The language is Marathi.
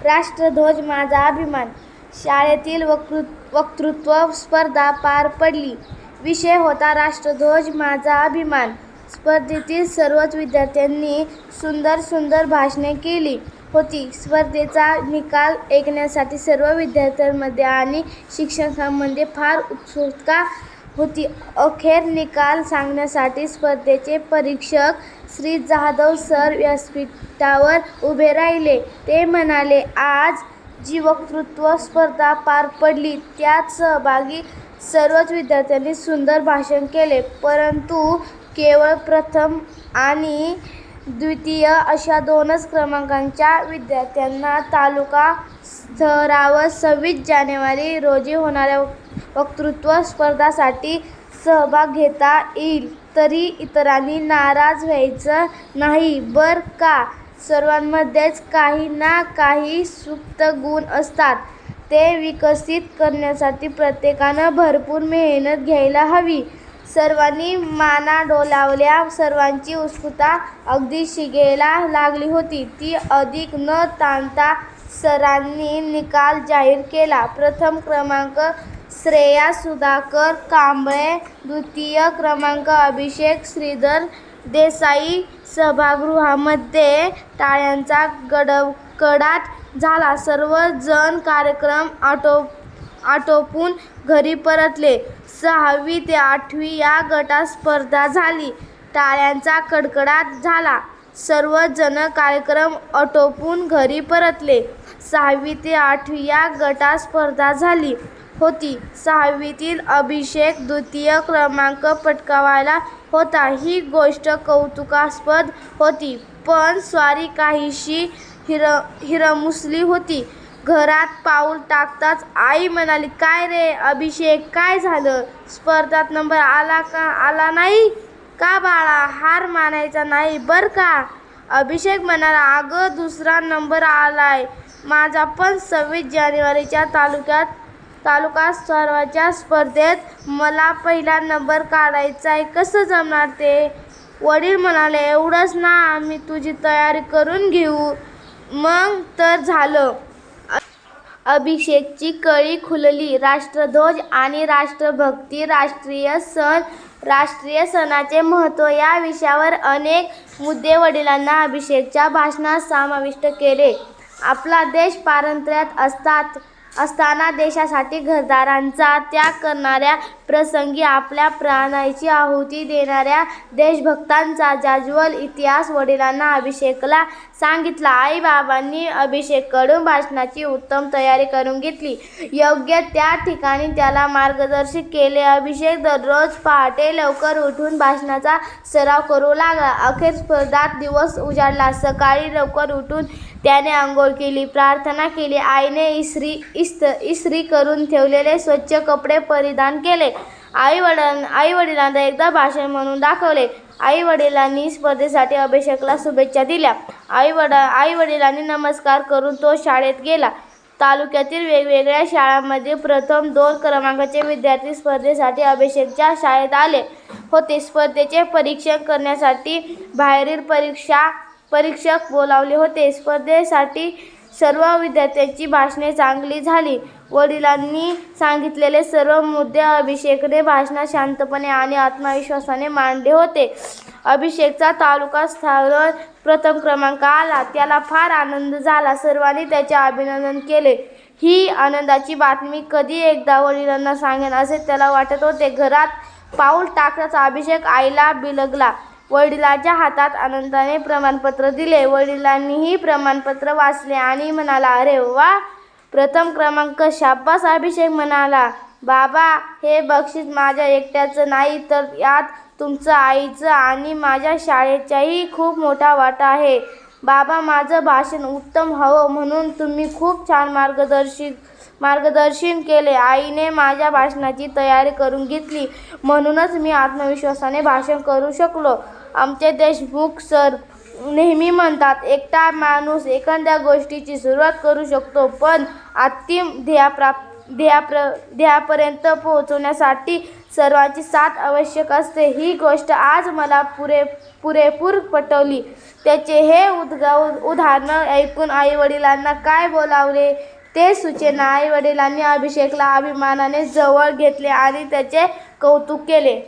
राष्ट्रध्वज माझा अभिमान. शाळेतील वक्तृत्व स्पर्धा पार पडली. विषय होता राष्ट्रध्वज माझा अभिमान. स्पर्धेतील सर्वच विद्यार्थ्यांनी सुंदर सुंदर भाषणे केली होती. स्पर्धेचा निकाल ऐकण्यासाठी सर्व विद्यार्थ्यांमध्ये आणि शिक्षकांमध्ये फार उत्सुकता होती. अखेर निकाल सांगण्यासाठी स्पर्धेचे परीक्षक श्री जाधव सर व्यासपीठावर उभे राहिले. ते म्हणाले, आज जी वक्तृत्व स्पर्धा पार पडली त्यात सहभागी सर्वच विद्यार्थ्यांनी सुंदर भाषण केले, परंतु केवळ प्रथम आणि द्वितीय अशा 2च क्रमांकाच्या विद्यार्थ्यांना तालुका स्तरावर 26 जानेवारी रोजी होणाऱ्या वक्तृत्व स्पर्धासाठी सहभाग घेता येईल. तरी इतरांनी नाराज व्हायचं नाही बरं का. सर्वांमध्येच काही ना काही सुप्त गुण असतात. ते विकसित करण्यासाठी प्रत्येकानं भरपूर मेहनत घ्यायला हवी. सर्वांनी माना डोलावल्या. सर्वांची उत्सुकता अगदी शिगेला लागली होती. ती अधिक न ताणता सरांनी निकाल जाहीर केला. प्रथम क्रमांक श्रेया सुधाकर कांबळे, द्वितीय क्रमांक अभिषेक श्रीधर देसाई. सभागृहामध्ये टाळ्यांचा गडगडाट झाला. सर्व जण कार्यक्रम आटोपून घरी परतले. 6वी ते 8वी या गटात स्पर्धा झाली. टाळ्यांचा कडकडाट झाला. सर्व जण कार्यक्रम आटोपून घरी परतले. 6वी ते 8वी या गटात स्पर्धा झाली होती. 6वीतील अभिषेक द्वितीय क्रमांक पटकावला होता. ही गोष्ट कौतुकास्पद होती, पण स्वारी काहीशी हिरमुसली होती. घरात पाऊल टाकताच आई म्हणाली, काय रे अभिषेक, काय झालं? स्पर्धात नंबर आला नाही का बाळा? हार मानायचा नाही बरं का. अभिषेक म्हणाला, अगं 2रा नंबर आलाय माझा, पण 26 जानेवारीच्या तालुका स्तराच्या स्पर्धेत मला पहिला नंबर काढायचाय, कसं जमणार ते? वडील म्हणाले, एवढंच ना, आम्ही तुझी तयारी करून घेऊ, मग तर झालं. अभिषेकची कळी खुलली. राष्ट्रध्वज आणि राष्ट्रभक्ती, राष्ट्रीय सणाचे महत्त्व या विषयावर अनेक मुद्दे वडिलांना अभिषेकच्या भाषणात समाविष्ट केले. आपला देश पारतंत्र्यात असताना देशासाठी घरदारांचा त्याग करणाऱ्या, प्रसंगी आपल्या प्राणाची आहुती देणाऱ्या देशभक्तांचा जाज्वल्य इतिहास वडिलांना अभिषेकला सांगितला. आई-बाबांनी अभिषेककडून भाषणाची उत्तम तयारी करून घेतली. योग्य त्या ठिकाणी त्याला मार्गदर्शन केले. अभिषेक दररोज पहाटे लवकर उठून भाषणाचा सराव करू लागला. अखेर स्पर्धा दिवस उजाडला. सकाळी लवकर उठून त्याने आंघोळ केली, प्रार्थना केली. आईने इस्त्री करून ठेवलेले स्वच्छ कपडे परिधान केले. आई-वडिलांना एकदा भाषण म्हणून दाखवले. आई-वडिलांनी स्पर्धेसाठी अभिषेकला शुभेच्छा दिल्या. आई-वडिलांनी नमस्कार करून तो शाळेत गेला. तालुक्यातील वेगवेगळ्या शाळांमध्ये प्रथम 2 क्रमांकाचे विद्यार्थी स्पर्धेसाठी अभिषेकच्या शाळेत आले होते. स्पर्धेचे परीक्षण करण्यासाठी बाहेरील परीक्षक बोलावले होते. स्पर्धेसाठी सर्व विद्यार्थ्यांची भाषणे चांगली झाली. वडिलांनी सांगितलेले सर्व मुद्दे अभिषेकने भाषणात शांतपणे आणि आत्मविश्वासाने मांडले होते. अभिषेकचा तालुका स्तरावर प्रथम क्रमांक आला. त्याला फार आनंद झाला. सर्वांनी त्याचे अभिनंदन केले. ही आनंदाची बातमी कधी एकदा वडिलांना सांगेन असे त्याला वाटत होते. घरात पाऊल टाकताच अभिषेक आईला बिलगला. वडिलांच्या हातात आनंदाने प्रमाणपत्र दिले. वडिलांनीही प्रमाणपत्र वाचले आणि म्हणाला, अरे वा, प्रथम क्रमांक, शाबास. अभिषेक म्हणाला, बाबा, हे बक्षीस माझ्या एकट्याचं नाही, तर यात तुमचं, आईचं आणि माझ्या शाळेचाही खूप मोठा वाटा आहे. बाबा, माझं भाषण उत्तम व्हावं म्हणून तुम्ही खूप छान मार्गदर्शन केले. आईने माझ्या भाषणाची तयारी करून घेतली, म्हणूनच मी आत्मविश्वासाने भाषण करू शकलो. आमचे देशमुख सर नेहमी म्हणतात, एकटा माणूस एखाद्या गोष्टीची सुरुवात करू शकतो, पण अंतिम ध्येय ध्येयापर्यंत पोहोचण्यासाठी सर्वांची साथ आवश्यक असते. ही गोष्ट आज मला पुरेपूर पटली. त्याचे हे उदाहरण ऐकून आईवडिलांना काय बोलावे ते सुचेना. आईवडिलांनी अभिषेकला अभिमानाने जवळ घेतले आणि त्याचे कौतुक केले.